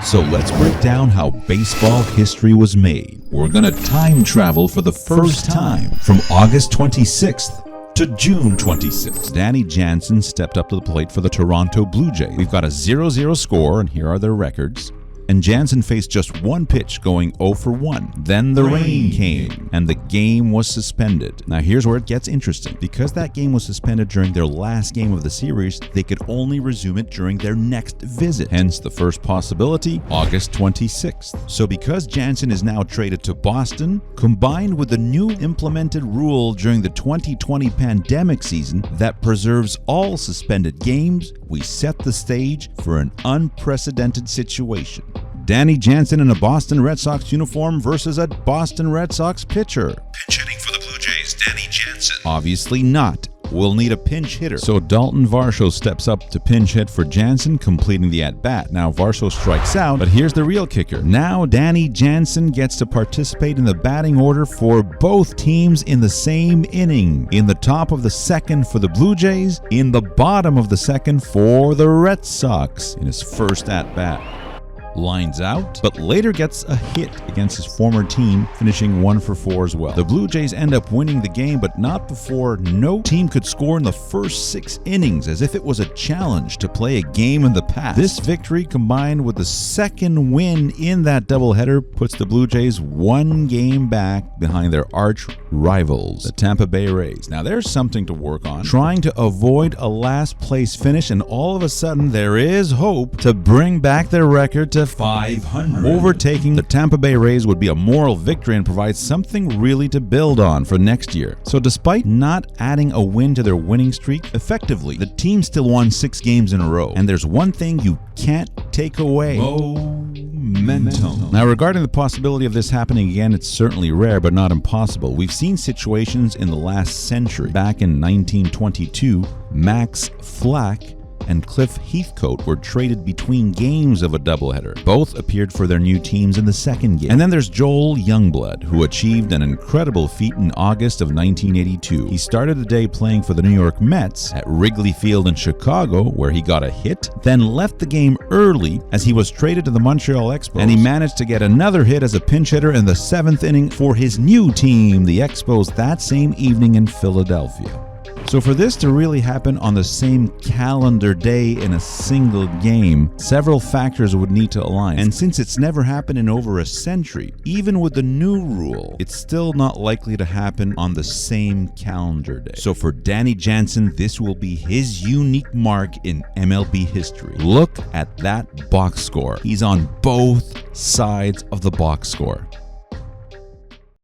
So let's break down how baseball history was made. We're gonna time travel for the first time from August 26th to June 26th. Danny Jansen stepped up to the plate for the Toronto Blue Jays. We've got a 0-0 score, and here are their records. And Jansen faced just one pitch, going 0 for 1. Then the rain came, and the game was suspended. Now here's where it gets interesting. Because that game was suspended during their last game of the series, they could only resume it during their next visit. Hence the first possibility, August 26th. So because Jansen is now traded to Boston, combined with the new implemented rule during the 2020 pandemic season that preserves all suspended games, we set the stage for an unprecedented situation. Danny Jansen in a Boston Red Sox uniform versus a Boston Red Sox pitcher. Pinch hitting for the Blue Jays, Danny Jansen. Obviously not. We'll need a pinch hitter. So Dalton Varsho steps up to pinch hit for Jansen, completing the at-bat. Now Varsho strikes out, but here's the real kicker. Now Danny Jansen gets to participate in the batting order for both teams in the same inning. In the top of the second for the Blue Jays, in the bottom of the second for the Red Sox in his first at-bat. Lines out, but later gets a hit against his former team, finishing 1 for 4 as well. The Blue Jays end up winning the game, but not before no team could score in the first 6 innings, as if it was a challenge to play a game in the past. This victory, combined with the second win in that doubleheader, puts the Blue Jays 1 game back behind their arch rivals, the Tampa Bay Rays. Now there's something to work on, trying to avoid a last place finish, and all of a sudden there is hope to bring back their record to 500. Overtaking the Tampa Bay Rays would be a moral victory and provide something really to build on for next year. So despite not adding a win to their winning streak, effectively, the team still won 6 games in a row. And there's one thing you can't take away. Momentum. Now, regarding the possibility of this happening again, it's certainly rare, but not impossible. We've seen situations in the last century. Back in 1922, Max Flack and Cliff Heathcote were traded between games of a doubleheader. Both appeared for their new teams in the second game. And then there's Joel Youngblood, who achieved an incredible feat in August of 1982. He started the day playing for the New York Mets at Wrigley Field in Chicago, where he got a hit, then left the game early as he was traded to the Montreal Expos, and he managed to get another hit as a pinch hitter in the 7th inning for his new team, the Expos, that same evening in Philadelphia. So for this to really happen on the same calendar day in a single game, several factors would need to align. And since it's never happened in over a century, even with the new rule, it's still not likely to happen on the same calendar day. So for Danny Jansen, this will be his unique mark in MLB history. Look at that box score. He's on both sides of the box score.